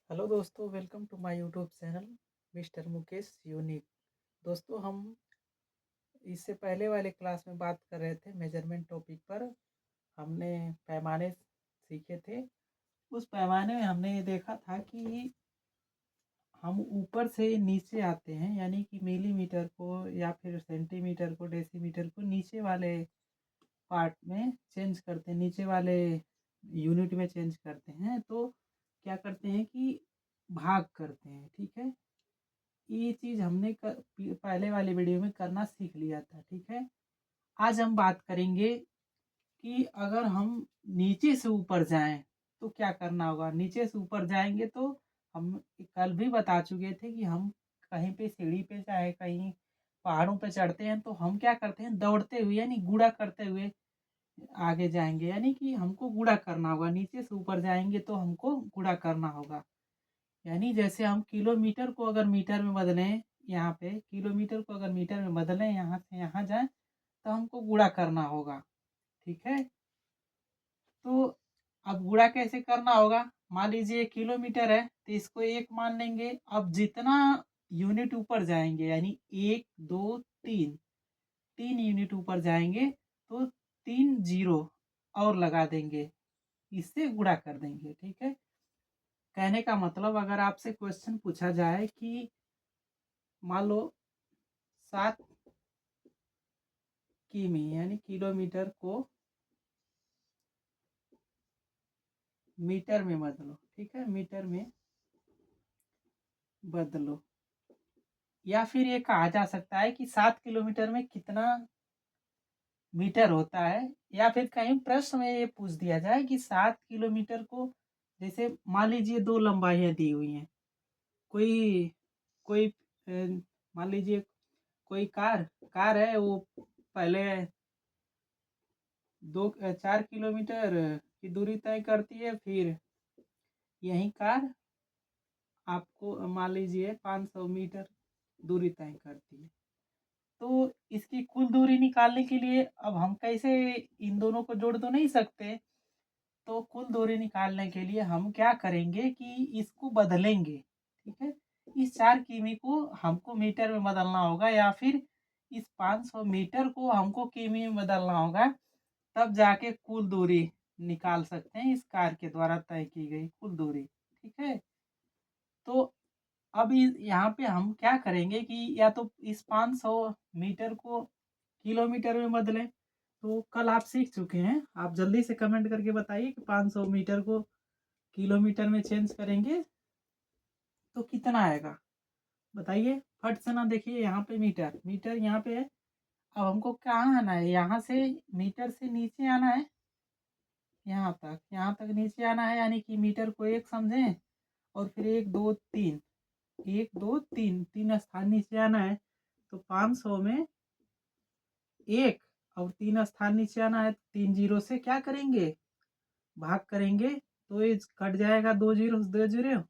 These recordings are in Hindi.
हेलो दोस्तों, welcome to my YouTube channel mister Mukesh unique. दोस्तों, हम इससे पहले वाले क्लास में बात कर रहे थे मेजरमेंट टॉपिक पर। हमने पैमाने सीखे थे। उस पैमाने में हमने ये देखा था कि हम ऊपर से नीचे आते हैं, यानी कि मिलीमीटर को या फिर सेंटीमीटर को, डेसीमीटर को नीचे वाले पार्ट में चेंज करते हैं, नीचे वाले यूनिट में चेंज करते हैं। तो क्या करते हैं कि भाग करते हैं। ठीक है, ये चीज़ हमने पहले वाले वीडियो में करना सीख लिया था। ठीक है, आज हम बात करेंगे कि अगर हम नीचे से ऊपर जाएं तो क्या करना होगा। नीचे से ऊपर जाएंगे तो हम कल भी बता चुके थे कि हम कहीं पे सीढ़ी पे चाहे कहीं पहाड़ों पे चढ़ते हैं तो हम क्या करते हैं, दौड़ते हुए यानी गुड़ा करते हुए आगे जाएंगे। यानी कि हमको गुड़ा करना होगा, नीचे से ऊपर जाएंगे तो हमको गुड़ा करना होगा। यानी जैसे हम किलोमीटर को अगर मीटर में बदलें, यहाँ पे किलोमीटर को अगर मीटर में बदलें, यहाँ से यहाँ जाएं तो हमको गुणा करना होगा। ठीक है, तो अब गुणा कैसे करना होगा। मान लीजिए किलोमीटर है तो इसको एक मान लेंगे। अब जितना यूनिट ऊपर जाएंगे, यानी एक दो तीन, तीन यूनिट ऊपर जाएंगे तो तीन जीरो और लगा देंगे, इससे गुणा कर देंगे। ठीक है, कहने का मतलब अगर आपसे क्वेश्चन पूछा जाए कि मान लो 7 किमी यानी किलोमीटर को मीटर में बदलो। ठीक है, मीटर में बदलो। या फिर ये कहा जा सकता है कि 7 किलोमीटर में कितना मीटर होता है। या फिर कहीं प्रश्न में ये पूछ दिया जाए कि 7 किलोमीटर को, जैसे मान लीजिए दो लंबाइयाँ दी हुई हैं। कोई कोई मान लीजिए कोई कार कार है, वो पहले 4 किलोमीटर की दूरी तय करती है, फिर यही कार आपको मान लीजिए 500 मीटर दूरी तय करती है। तो इसकी कुल दूरी निकालने के लिए अब हम कैसे इन दोनों को जोड़ तो नहीं सकते। तो कुल दूरी निकालने के लिए हम क्या करेंगे कि इसको बदलेंगे। ठीक है, इस 4 किमी को हमको मीटर में बदलना होगा, या फिर इस 500 मीटर को हमको किमी में बदलना होगा। तब जाके कुल दूरी निकाल सकते हैं, इस कार के द्वारा तय की गई कुल दूरी। ठीक है, तो अब यहाँ पे हम क्या करेंगे कि या तो इस 500 मीटर को किलोमीटर में बदलें। तो कल आप सीख चुके हैं, आप जल्दी से कमेंट करके बताइए कि 500 मीटर को किलोमीटर में चेंज करेंगे तो कितना आएगा, बताइए फट से ना। देखिए यहाँ पे मीटर मीटर यहाँ पे है। अब हमको कहाँ आना है, यहाँ से मीटर से नीचे आना है, यहाँ तक नीचे आना है। यानी कि मीटर को एक समझें और फिर एक दो तीन, एक दो तीन, तीन स्थान नीचे आना है। तो 500 में एक और तीन स्थान नीचे आना है। 3 जीरो से क्या करेंगे, भाग करेंगे तो ये कट जाएगा, 2 जीरो 2 जीरो।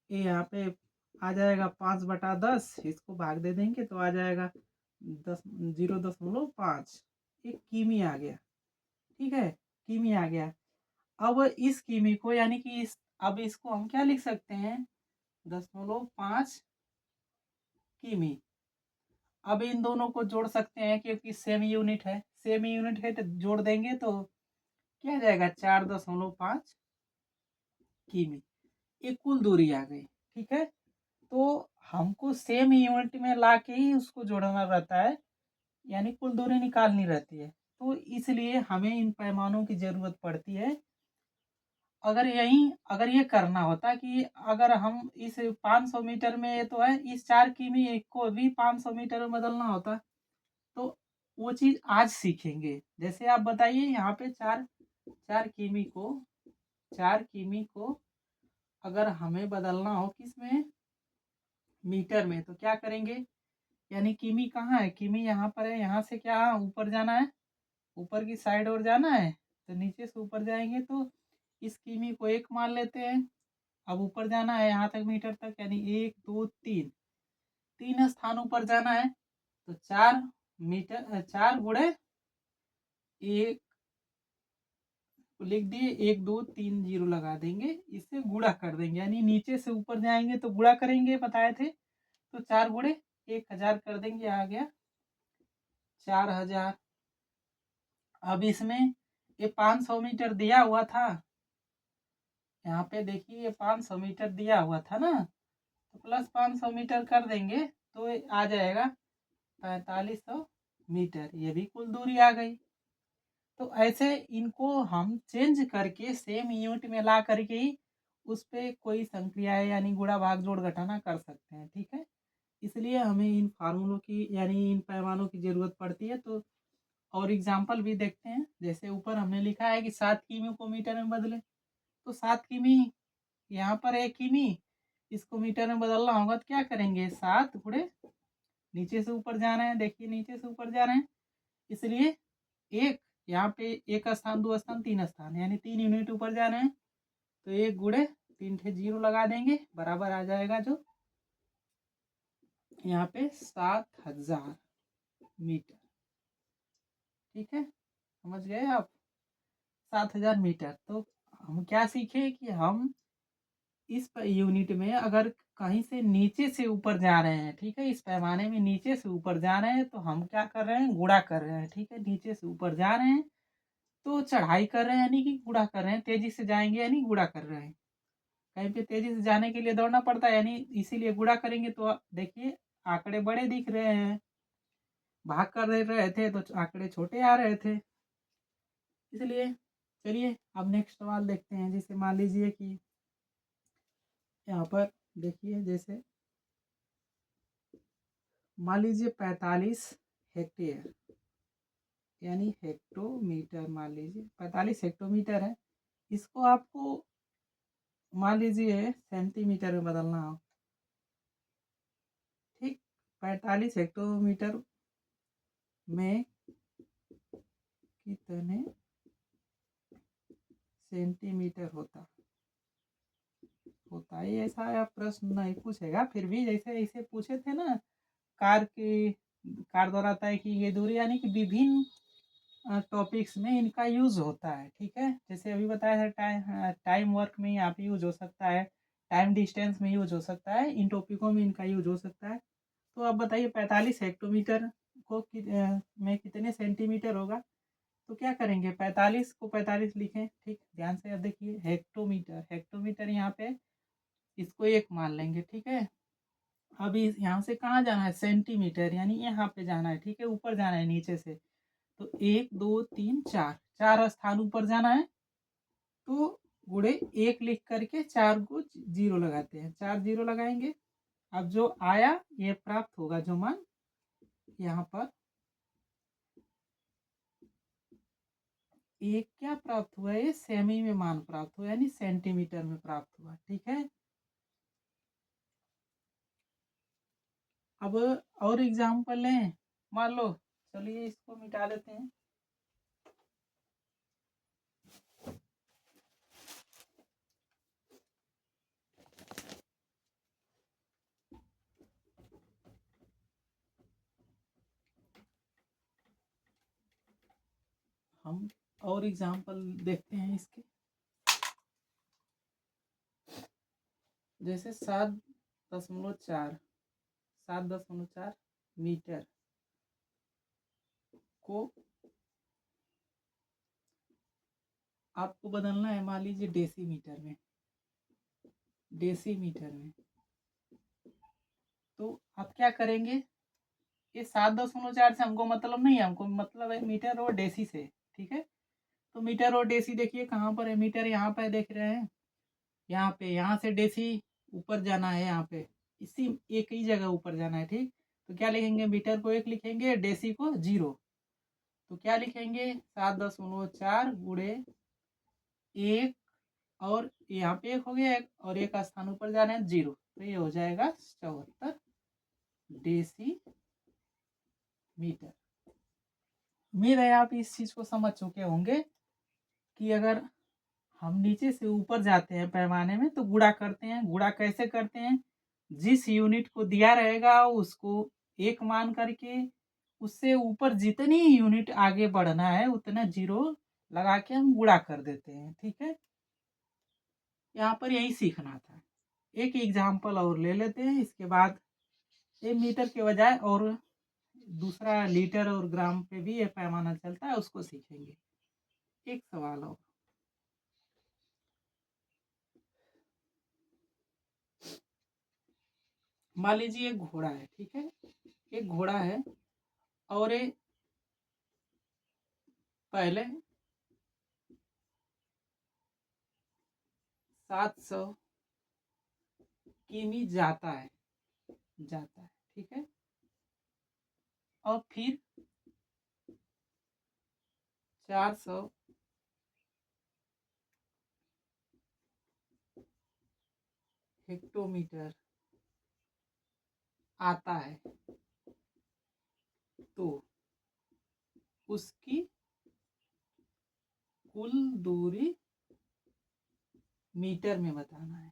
ये यहाँ पे आ जाएगा 5/10, इसको भाग दे देंगे तो आ जाएगा 0.5। एक किमी आ गया। ठीक है, किमी आ गया। अब इस किमी को यानी कि अब इसको हम क्या लिख सकते हैं, 0.5 किमी। अब इन दोनों को जोड़ सकते हैं क्योंकि सेम यूनिट है, सेम यूनिट है तो जोड़ देंगे तो क्या जाएगा, 4.5 किमी। ये कुल दूरी आ गई। ठीक है, तो हमको सेम यूनिट में ला के ही उसको जोड़ना रहता है, यानी कुल दूरी निकालनी रहती है। तो इसलिए हमें इन पैमानों की जरूरत पड़ती है। अगर ये करना होता कि अगर हम इस 500 मीटर में, ये तो है, इस 4 किमी को भी 500 मीटर में बदलना होता तो वो चीज आज सीखेंगे। जैसे आप बताइए यहाँ पे चार चार किमी को 4 किमी को अगर हमें बदलना हो किस में, मीटर में, तो क्या करेंगे। यानी किमी कहाँ है, किमी यहाँ पर है। यहाँ से क्या ऊपर जाना है, ऊपर की साइड और जाना है। तो नीचे से ऊपर जाएंगे तो इस किमी को एक मान लेते हैं। अब ऊपर जाना है यहाँ तक, मीटर तक, यानी एक दो तीन, तीन स्थान ऊपर जाना है। तो 4 मीटर, 4 गुणे एक, तो लिख दिए 1 2 3 जीरो लगा देंगे, इससे गुणा कर देंगे, यानी नीचे से ऊपर जाएंगे तो गुणा करेंगे बताए थे। तो 4 गुणे 1000 कर देंगे, आ गया 4000। अब इसमें ये 500 मीटर दिया हुआ था, यहाँ पे देखिए ये 500 मीटर दिया हुआ था ना, तो प्लस 500 मीटर कर देंगे तो ये आ जाएगा 4500 मीटर, ये भी कुल दूरी आ गई। तो ऐसे इनको हम चेंज करके सेम यूनिट में ला करके ही उस पर कोई संक्रियाएं यानी गुणा भाग जोड़ घटाना कर सकते हैं, ठीक है। इसलिए हमें इन फार्मूलों की यानी इन पैमानों की ज़रूरत पड़ती है। तो और एग्जाम्पल भी देखते हैं, जैसे ऊपर हमने लिखा है कि 7 किमी को मीटर में बदले, तो 7 किमी यहाँ पर है किमी, इसको मीटर में बदलना होगा तो क्या करेंगे, 7 गुणे नीचे से ऊपर जा रहे हैं, देखिए नीचे से ऊपर जा रहे हैं, इसलिए एक यहाँ पे एक स्थान 2 स्थान 3 स्थान यानी 3 यूनिट ऊपर जा रहे हैं, तो 1 गुणे 3 ठे जीरो लगा देंगे, बराबर आ जाएगा जो यहाँ पे 7000 मीटर। ठीक है, समझ गए आप, 7000 मीटर। तो हम क्या सीखे कि हम इस यूनिट में अगर कहीं से नीचे से ऊपर जा रहे हैं, ठीक है, इस पैमाने में नीचे से ऊपर जा रहे हैं तो हम क्या कर रहे हैं, गुणा कर रहे हैं, ठीक है। नीचे से ऊपर जा रहे हैं तो चढ़ाई कर रहे हैं यानी कि गुणा कर रहे हैं, तेजी से जाएंगे यानी गुणा कर रहे हैं। कहीं पे तेजी से जाने के लिए दौड़ना पड़ता है, यानी इसीलिए गुणा करेंगे तो देखिए आंकड़े बड़े दिख रहे हैं, भाग कर रहे थे तो आंकड़े छोटे आ रहे थे, इसलिए। चलिए अब नेक्स्ट सवाल देखते हैं। जैसे मान लीजिए कि यहाँ पर देखिए, जैसे मान लीजिए 45 हेक्टेयर यानी हेक्टोमीटर, मान लीजिए 45 हेक्टोमीटर है, इसको आपको मान लीजिए सेंटीमीटर में बदलना हो, ठीक। 45 हेक्टोमीटर में कितने सेंटीमीटर होता है, ऐसा प्रश्न नहीं पूछेगा, फिर भी जैसे ऐसे पूछे थे ना कार द्वारा तय की गई दूरी, यानी कि विभिन्न टॉपिक्स में इनका यूज होता है, ठीक है। जैसे अभी बताया है टाइम वर्क में यहाँ पे यूज हो सकता है, टाइम डिस्टेंस में यूज हो सकता है, इन टॉपिकों में इनका यूज हो सकता है। तो आप बताइए 45 हेक्टोमीटर में कितने सेंटीमीटर होगा, तो क्या करेंगे, 45 को 45 लिखें, ठीक। ध्यान से अब देखिए हेक्टोमीटर यहाँ पे इसको 1 मान लेंगे, ठीक है। अब इस यहाँ से कहाँ जाना है, सेंटीमीटर, यानी यहाँ पे जाना है, ठीक है, ऊपर जाना है नीचे से। तो 1 2 3 4 4 स्थान ऊपर जाना है, तो गुणे 1 लिख करके 4 को जीरो लगाते हैं, 4 जीरो लगाएंगे। अब जो आया ये प्राप्त होगा, जो मान यहाँ पर एक क्या प्राप्त हुआ, ये सेमी में मान प्राप्त हुआ, यानी सेंटीमीटर में प्राप्त हुआ, ठीक है। अब और एग्जाम्पल लें, मान लो, चलिए इसको मिटा देते हैं। हम और एग्जाम्पल देखते हैं इसके, जैसे 7.4 मीटर को आपको बदलना है, मान लीजिए डेसीमीटर में, तो आप क्या करेंगे, ये 7.4 से हमको मतलब नहीं है, हमको मतलब है मीटर और डेसी से, ठीक है। तो मीटर और डेसी देखिए कहाँ पर है, मीटर यहाँ पर देख रहे हैं, यहाँ पे, यहाँ से डेसी ऊपर जाना है, यहाँ पे इसी एक ही जगह ऊपर जाना है, ठीक। तो क्या लिखेंगे, मीटर को 1 लिखेंगे, डेसी को 0, तो क्या लिखेंगे 7.4 गुणे 1, और यहाँ पे 1 हो गया, और 1 स्थान ऊपर जा रहे हैं 0, तो ये हो जाएगा 74 डेसी मीटर। उम्मीद है आप इस चीज को समझ चुके होंगे कि अगर हम नीचे से ऊपर जाते हैं पैमाने में तो गुणा करते हैं। गुणा कैसे करते हैं, जिस यूनिट को दिया रहेगा उसको 1 मान करके उससे ऊपर जितनी यूनिट आगे बढ़ना है उतना जीरो लगा के हम गुणा कर देते हैं। ठीक है, यहाँ पर यही सीखना था। एक एग्जाम्पल और ले लेते हैं, इसके बाद ये मीटर के बजाय और दूसरा लीटर और ग्राम पे भी ये पैमाना चलता है, उसको सीखेंगे। एक सवाल और, मान लीजिए एक घोड़ा है। ठीक है, एक घोड़ा है और ये पहले 700 किमी जाता है। ठीक है, और फिर 400 हेक्टोमीटर आता है, तो उसकी कुल दूरी मीटर में बताना है।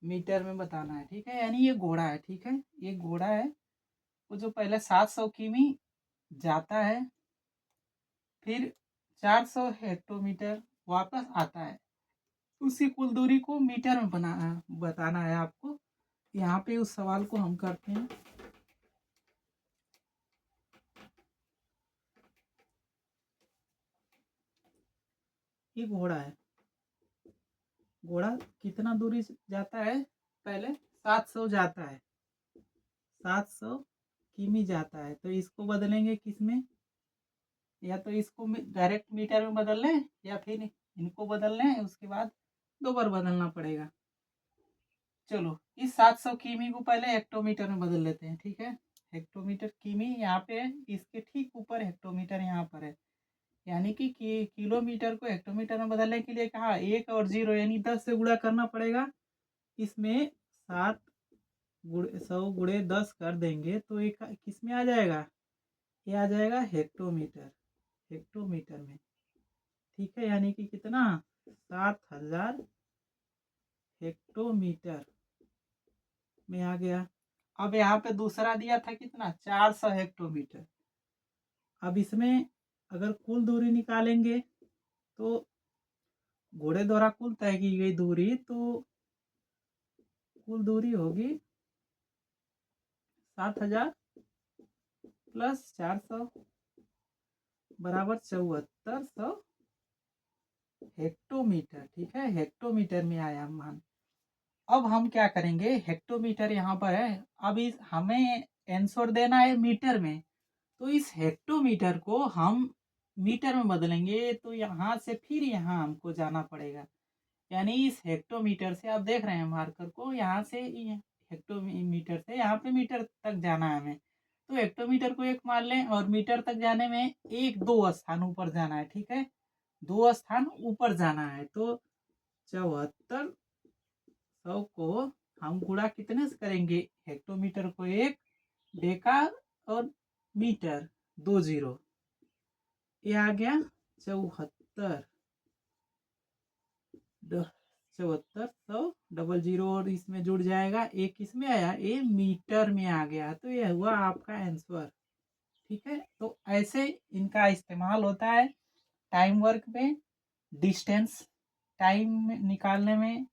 मीटर में बताना है। ठीक है, यानी ये घोड़ा है। ठीक है, ये घोड़ा है, वो जो पहले 700 किमी जाता है, फिर 400 हेक्टोमीटर वापस आता है, उसी कुल दूरी को मीटर में बताना है आपको। यहाँ पे उस सवाल को हम करते हैं। ये घोड़ा है, घोड़ा कितना दूरी जाता है, पहले 700 जाता है, 700 किमी जाता है, तो इसको बदलेंगे किस में, या तो इसको डायरेक्ट मीटर में बदल लें, या फिर इनको बदल लें, उसके बाद दो बार बदलना पड़ेगा। चलो, इस 700 किमी को पहले हेक्टोमीटर में बदल लेते हैं। ठीक है, हेक्टोमीटर, किमी यहाँ पे है, इसके ठीक ऊपर हेक्टोमीटर यहाँ पर है, यानी कि किलोमीटर को हेक्टोमीटर में बदलने के लिए कहा 1 और 0 यानी 10 से गुणा करना पड़ेगा। इसमें 7 गुणे 100 गुणे 10 कर देंगे तो एक किस में आ जाएगा, ये आ जाएगा हेक्टोमीटर, हेक्टोमीटर में। ठीक है, यानी कि कितना, 7000 हेक्टोमीटर में आ गया। अब यहाँ पे दूसरा दिया था कितना, 400 हेक्टोमीटर। अब इसमें अगर कुल दूरी निकालेंगे तो घोड़े द्वारा कुल तय की गई दूरी, तो कुल दूरी होगी 7000 प्लस 400 बराबर 7400 हेक्टोमीटर। ठीक है, हेक्टोमीटर में आया मान। अब हम क्या करेंगे, हेक्टोमीटर यहाँ पर है, अब इस हमें आंसर देना है मीटर में, तो इस हेक्टोमीटर को हम मीटर में बदलेंगे, तो यहाँ से फिर यहाँ हमको जाना पड़ेगा। यानी इस हेक्टोमीटर से, आप देख रहे हैं मार्कर को, यहाँ से हेक्टोमीटर से यहाँ पे मीटर तक जाना है हमें, तो हेक्टोमीटर को 1 मान लें, और मीटर तक जाने में 1-2 स्थान ऊपर जाना है। ठीक है, 2 स्थान ऊपर जाना है, तो 7400 को हम गुणा कितने से करेंगे, हेक्टोमीटर को 1 डेका और मीटर 2 0, ये आ गया 74, 7400 डबल 0 और इसमें जुड़ जाएगा, एक इसमें आया, ये मीटर में आ गया, तो ये हुआ आपका आंसर। ठीक है, तो ऐसे इनका इस्तेमाल होता है टाइम वर्क में, डिस्टेंस टाइम निकालने में,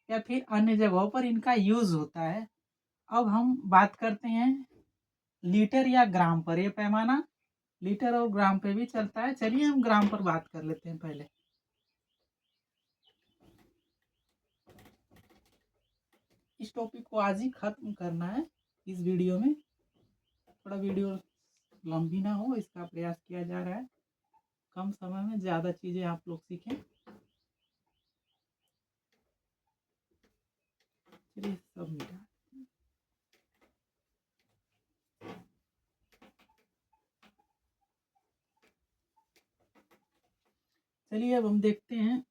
या फिर अन्य जगहों पर इनका यूज होता है। अब हम बात करते हैं लीटर या ग्राम पर। ये पैमाना लीटर और ग्राम पे भी चलता है, चलिए हम ग्राम पर बात कर लेते हैं पहले। इस टॉपिक को आज ही खत्म करना है इस वीडियो में, थोड़ा वीडियो लंबी ना हो इसका प्रयास किया जा रहा है, कम समय में ज़्यादा चीज़ें आप लोग सीखें। चलिए सब मिटा, चलिए अब हम देखते हैं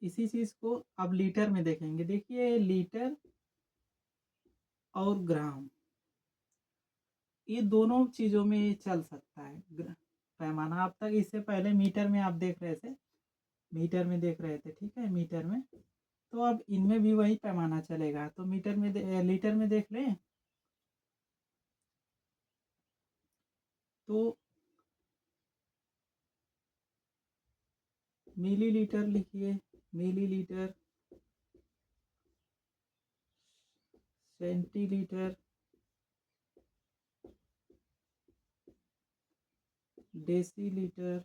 इसी चीज़ को, अब लीटर में देखेंगे। देखिए, लीटर और ग्राम, ये दोनों चीज़ों में चल सकता है पैमाना। अब तक इससे पहले मीटर में आप देख रहे थे, मीटर में देख रहे थे। ठीक है, मीटर में, तो अब इनमें भी वही पैमाना चलेगा, तो मीटर में लीटर में देख लें, तो मिलीलीटर लिखिए, मिलीलीटर, सेंटीलीटर, डेसीलीटर,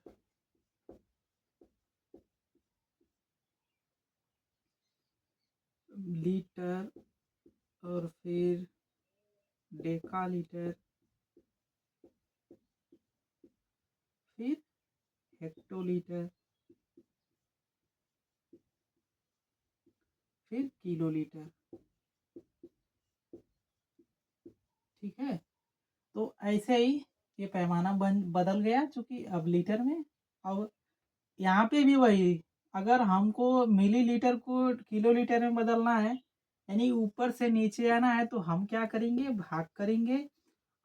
लीटर, और फिर डेकालीटर, फिर हेक्टोलीटर, फिर किलोलीटर। ठीक है, तो ऐसे ही ये पैमाना बदल गया, चूंकि अब लीटर में। अब यहाँ पे भी वही, अगर हमको मिलीलीटर को किलोलीटर में बदलना है, यानी ऊपर से नीचे आना है, तो हम क्या करेंगे, भाग करेंगे।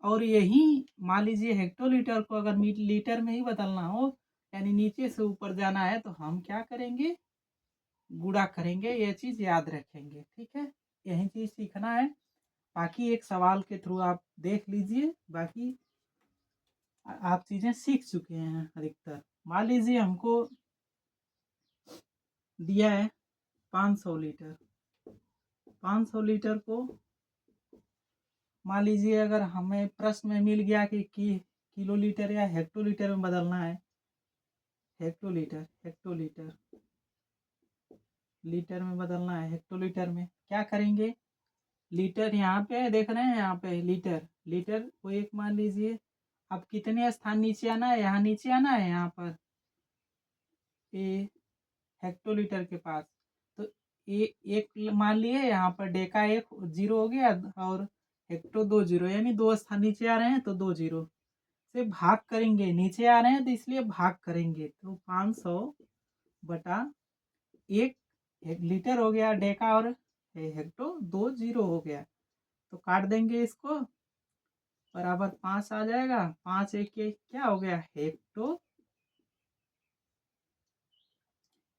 और यही मान लीजिए हेक्टोलीटर को अगर लीटर में ही बदलना हो, यानी नीचे से ऊपर जाना है, तो हम क्या करेंगे, गुणा करेंगे। ये चीज याद रखेंगे, ठीक है, यही चीज सीखना है। बाकी एक सवाल के थ्रू आप देख लीजिए, बाकी आप चीजें सीख चुके हैं अधिकतर। मान लीजिए हमको दिया है 500 लीटर, 500 लीटर को मान लीजिए अगर हमें प्रश्न में मिल गया कि किलोलीटर या हेक्टोलीटर में बदलना है, हेक्टोलीटर, हेक्टोलीटर, लीटर में बदलना है, हेक्टोलीटर में क्या करेंगे, लीटर यहाँ पे देख रहे हैं, यहाँ पे लीटर, लीटर को एक मान लीजिए। अब कितने स्थान नीचे आना है, यहाँ नीचे आना है, यहाँ पर ए हेक्टोलीटर के पास। तो एक मान लिए, यहाँ पर डेका 1 जीरो हो गया, और हेक्टो 2 जीरो, यानी 2 स्थान नीचे आ रहे हैं, तो 2 जीरो से भाग करेंगे। नीचे आ रहे हैं तो इसलिए भाग करेंगे, तो 500 बटा 1 लीटर हो गया डेका, और हेक्टो 2 जीरो हो गया। तो काट देंगे इसको, बराबर 5 आ जाएगा। 5 एक के क्या हो गया, हेक्टो,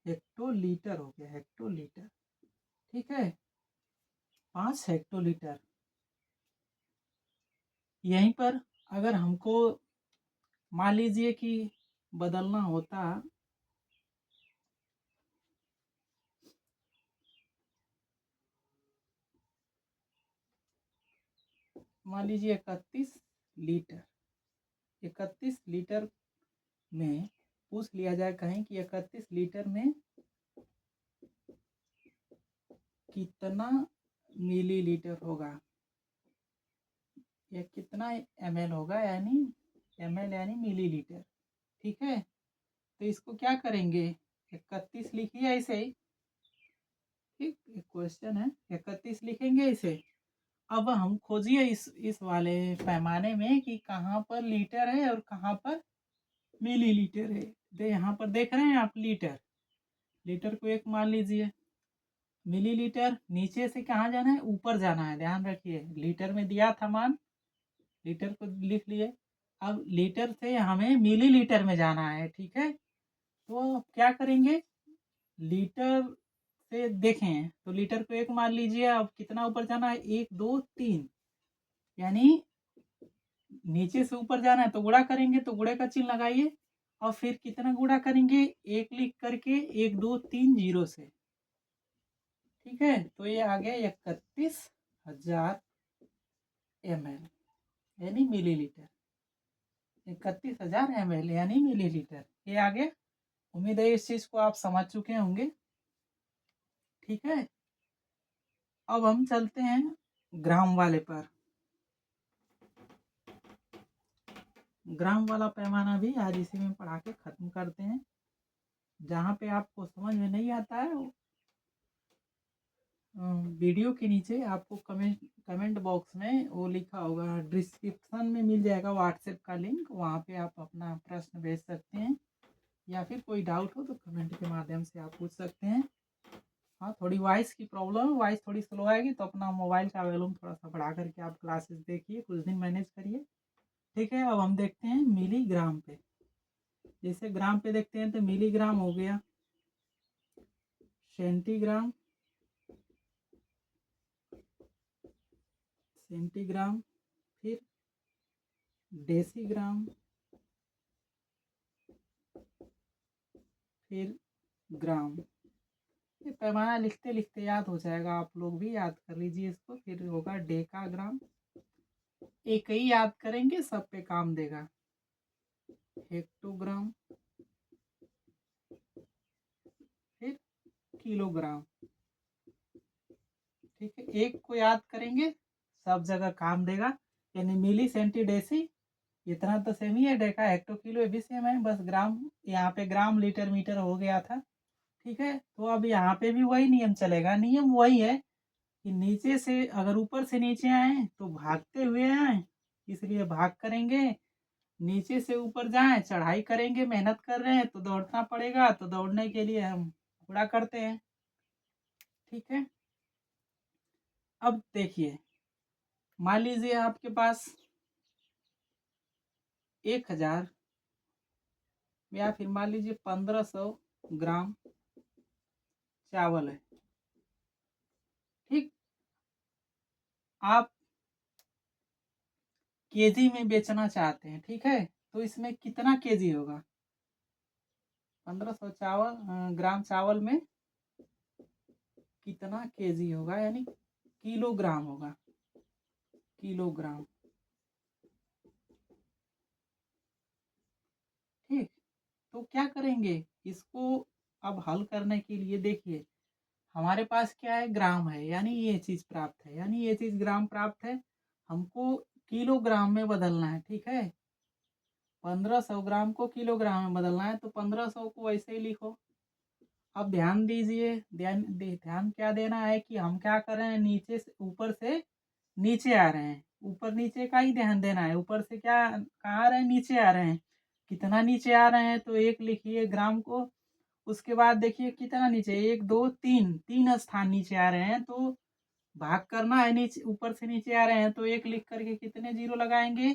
हेक्टोलीटर हो गया, हेक्टोलीटर। ठीक है, 5 हेक्टोलीटर। यहीं पर अगर हमको मान लीजिए कि बदलना होता, मान लीजिए 31 लीटर, 31 लीटर में पूछ लिया जाए कहीं कि 31 लीटर में कितना मिलीलीटर होगा, या कितना ml होगा, यानी ml यानी मिलीलीटर। ठीक है, तो इसको क्या करेंगे, 31 लिखिए ऐसे ही। ठीक, एक क्वेश्चन है, 31 लिखेंगे इसे। अब हम खोजिए इस वाले पैमाने में कि कहाँ पर लीटर है और कहाँ पर मिलीलीटर है। तो यहाँ पर देख रहे हैं आप, लीटर, लीटर को एक मान लीजिए। मिलीलीटर नीचे से कहाँ जाना है, ऊपर जाना है, ध्यान रखिए। लीटर में दिया था मान, लीटर को लिख लिए। अब लीटर से हमें मिलीलीटर में जाना है, ठीक है। तो क्या करेंगे, लीटर से देखें तो लीटर को एक मान लीजिए। अब कितना ऊपर जाना है, 1 2 3, यानी नीचे से ऊपर जाना है, तो गुणा करेंगे, तो गुणे का चिन्ह लगाइए। और फिर कितना गुणा करेंगे, 1 लिख करके 1 2 3 जीरो से। ठीक है, तो ये आ गया 31,000 ml, यानी मिलीलीटर। 31,000 ml यानी मिलीलीटर, ये आ गया। उम्मीद है इस चीज को आप समझ चुके होंगे। ठीक है, अब हम चलते हैं ग्राम वाले पर। ग्राम वाला पैमाना भी आज इसी में पढ़ा के खत्म करते हैं। जहाँ पे आपको समझ में नहीं आता है, वीडियो के नीचे आपको कमेंट बॉक्स में वो लिखा होगा, डिस्क्रिप्शन में मिल जाएगा व्हाट्सएप का लिंक, वहाँ पे आप अपना प्रश्न भेज सकते हैं, या फिर कोई डाउट हो तो कमेंट के माध्यम से आप पूछ सकते हैं। हाँ, थोड़ी वॉइस की प्रॉब्लम है, वॉइस थोड़ी स्लो आएगी, तो अपना मोबाइल का वॉल्यूम थोड़ा सा बढ़ा करके आप क्लासेस देखिए, कुछ दिन मैनेज करिए। ठीक है, अब हम देखते हैं मिलीग्राम पे। जैसे ग्राम पे देखते हैं तो मिलीग्राम हो गया, सेंटीग्राम, सेंटीग्राम, फिर डेसीग्राम, फिर ग्राम। ये पैमाना लिखते लिखते याद हो जाएगा, आप लोग भी याद कर लीजिए इसको। फिर होगा डेकाग्राम, एक ही याद करेंगे सब पे काम देगा। हेक्टोग्राम, फिर किलोग्राम। ठीक है, एक को याद करेंगे सब जगह काम देगा। यानी मिली सेंटी डेसी, इतना तो सेम ही है। डेका हेक्टो किलो ये भी सेम है, बस ग्राम यहाँ पे ग्राम लीटर मीटर हो गया था। ठीक है, तो अब यहाँ पे भी वही नियम चलेगा। नियम वही है कि नीचे से अगर ऊपर से नीचे आए तो भागते हुए आए, इसलिए भाग करेंगे। नीचे से ऊपर जाएं, चढ़ाई करेंगे, मेहनत कर रहे हैं तो दौड़ना पड़ेगा, तो दौड़ने के लिए हम गुणा करते हैं। ठीक है, अब देखिए, मान लीजिए आपके पास 1000 या फिर मान लीजिए 1500 ग्राम चावल है। ठीक, आप केजी में बेचना चाहते हैं। ठीक है, तो इसमें कितना केजी होगा? 1500 ग्राम चावल में कितना केजी होगा, यानी किलोग्राम होगा। किलोग्राम। ठीक, तो क्या करेंगे इसको? अब हल करने के लिए देखिए, हमारे पास क्या है? ग्राम है, यानी ये चीज प्राप्त है, यानी ये चीज ग्राम प्राप्त है। हमको किलोग्राम में बदलना है। ठीक है, 1500 ग्राम को किलोग्राम में बदलना है, तो 1500 को वैसे ही लिखो। अब ध्यान दीजिए, ध्यान क्या देना है कि हम क्या कर रहे हैं, नीचे से ऊपर से नीचे आ रहे हैं। ऊपर नीचे का ही ध्यान देना है। ऊपर से क्या कहाँ आ रहे हैं? नीचे आ रहे हैं। कितना नीचे आ रहे हैं? तो एक लिखिए ग्राम को। उसके बाद देखिए कितना नीचे, एक दो तीन, तीन स्थान नीचे आ रहे हैं, तो भाग करना है। नीचे ऊपर से नीचे आ रहे हैं तो एक लिख करके कितने जीरो लगाएंगे?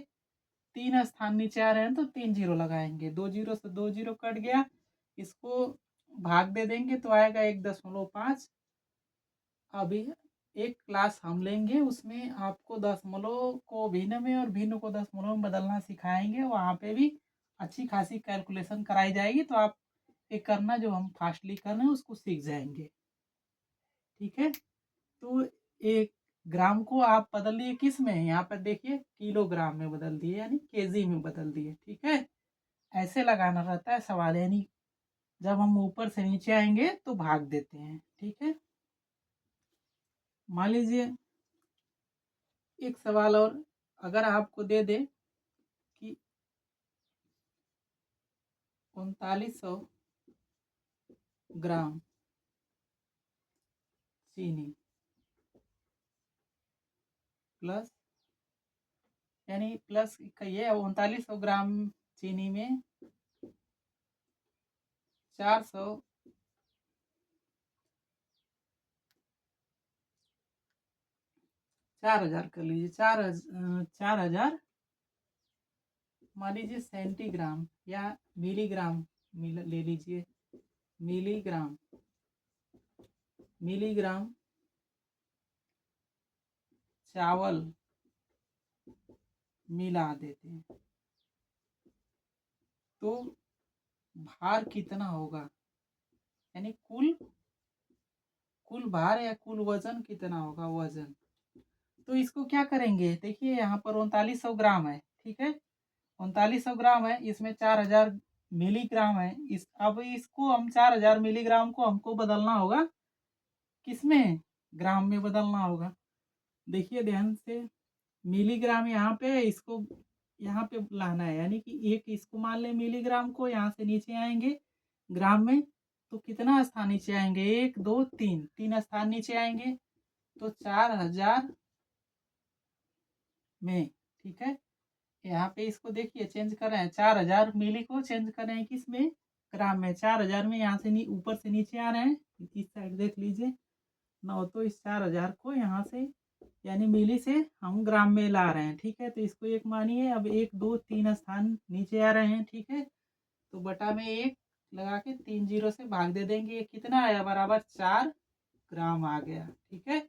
3 स्थान नीचे आ रहे हैं तो 3 जीरो लगाएंगे। 2 जीरो से 2 जीरो कट गया, इसको भाग दे देंगे तो आएगा 1.5। अभी एक क्लास हम लेंगे, उसमें आपको दशमलव को भिन्न में और भिन्न को दशमलव में बदलना सिखाएंगे। वहाँ पे भी अच्छी खासी कैलकुलेशन कराई जाएगी, तो आप ये करना जो हम फास्टली कर रहे हैं उसको सीख जाएंगे। ठीक है, तो एक ग्राम को आप बदल दिए किस में? यहाँ पर देखिए किलोग्राम में बदल दिए, यानी केजी में बदल दिए। ठीक है, ऐसे लगाना रहता है सवाल, यानी जब हम ऊपर से नीचे आएंगे तो भाग देते हैं। ठीक है, मान लीजिए एक सवाल और अगर आपको दे दे कि 3900 ग्राम चीनी प्लस, यानी प्लस कहिए 3900 ग्राम चीनी में 400 4000 कर लीजिए, 4000 मान लीजिए सेंटीग्राम या मिलीग्राम ले लीजिए। मिलीग्राम, मिलीग्राम चावल मिला देते हैं तो भार कितना होगा, यानी कुल कुल भार या कुल वजन कितना होगा? वजन। तो इसको क्या करेंगे, देखिए यहाँ पर 3900 ग्राम है। ठीक है, 3900 ग्राम है, इसमें 4000 मिलीग्राम है। अब इसको हम 4000 मिलीग्राम को हमको बदलना होगा किसमें? ग्राम में बदलना होगा। देखिए ध्यान से, मिलीग्राम यहाँ पे, इसको यहाँ पे लाना है, यानी कि एक इसको मान लें मिलीग्राम को, यहाँ से नीचे आएंगे ग्राम में तो कितना स्थान नीचे आएंगे? 1 2 3, 3 स्थान नीचे आएंगे तो 4000 में। ठीक है, यहाँ पे इसको देखिए चेंज कर रहे हैं, 4000 मिली को चेंज कर रहे हैं किस में? ग्राम में। 4000 में यहाँ से ऊपर से नीचे आ रहे हैं, इस साइड देख लीजिए ना, तो इस 4000 को यहाँ से यानी मिली से हम ग्राम में ला रहे हैं। ठीक है, तो इसको एक मानिए। अब 1 2 3 स्थान नीचे आ रहे हैं। ठीक है, तो बटा में 1 लगा के 3 जीरो से भाग दे देंगे। ये कितना आया? बराबर 4 ग्राम आ गया। ठीक है,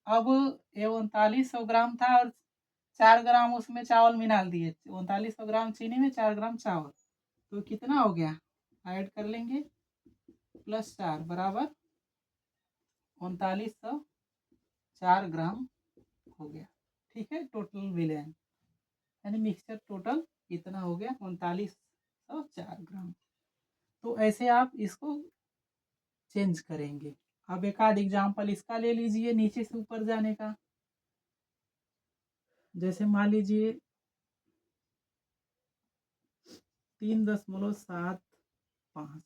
अब ये 3900 ग्राम था और 4 ग्राम उसमें चावल मिला दिए। 3900 ग्राम चीनी में 4 ग्राम चावल, तो कितना हो गया? ऐड कर लेंगे। प्लस 4 बराबर 3904 ग्राम हो गया। ठीक है, टोटल विलेन यानी मिक्सचर टोटल कितना हो गया 3904 ग्राम। तो ऐसे आप इसको चेंज करेंगे। अब एक आध एग्जाम्पल इसका ले लीजिए नीचे से ऊपर जाने का। जैसे मान लीजिए 3.75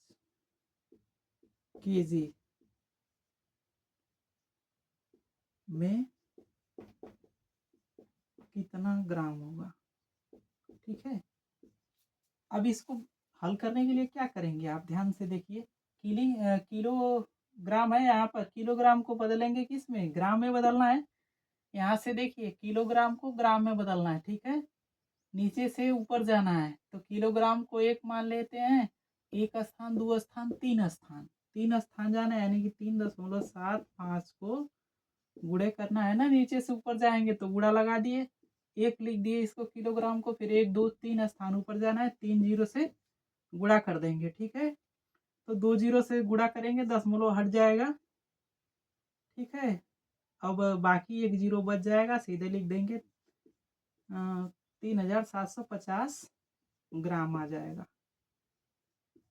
kg में कितना ग्राम होगा। ठीक है, अब इसको हल करने के लिए क्या करेंगे आप ध्यान से देखिए। किलोग्राम है, यहाँ पर किलोग्राम को बदलेंगे किस में, ग्राम में बदलना है। यहाँ से देखिए किलोग्राम को ग्राम में बदलना है। ठीक है, नीचे से ऊपर जाना है तो किलोग्राम को 1 मान लेते हैं, 1 स्थान 2 स्थान 3 स्थान, 3 स्थान जाना है यानी कि 3.75 को गुणे करना है ना। नीचे से ऊपर जाएंगे तो गुणा लगा दिए, 1 लिख दिए इसको किलोग्राम को, फिर 1 2 3 स्थान ऊपर जाना है, 3 जीरो से गुणा कर देंगे। ठीक है, तो 2 जीरो से गुणा करेंगे, दशमलव हट जाएगा। ठीक है, अब बाकी 1 जीरो बच जाएगा, सीधे लिख देंगे 3750 ग्राम आ जाएगा।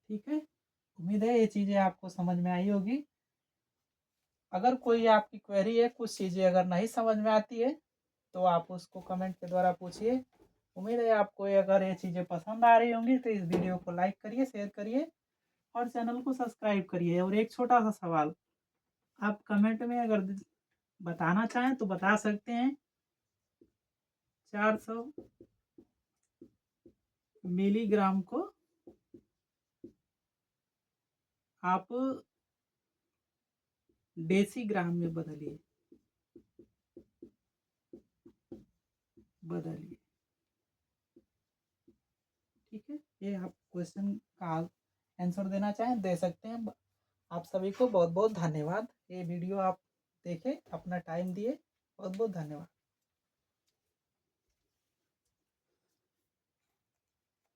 ठीक है, उम्मीद है ये चीज़ें आपको समझ में आई होगी। अगर कोई आपकी क्वेरी है, कुछ चीज़ें अगर नहीं समझ में आती है तो आप उसको कमेंट के द्वारा पूछिए। उम्मीद है आपको अगर ये चीज़ें पसंद आ रही होंगी तो इस वीडियो को लाइक करिए, शेयर करिए और चैनल को सब्सक्राइब करिए। और एक छोटा सा सवाल, आप कमेंट में अगर बताना चाहें तो बता सकते हैं, 400 मिलीग्राम को आप डेसीग्राम में बदलिए। ठीक है, ये आप क्वेश्चन का आंसर देना चाहें दे सकते हैं। आप सभी को बहुत बहुत धन्यवाद। ये वीडियो आप देखें, अपना टाइम दिए, बहुत बहुत धन्यवाद।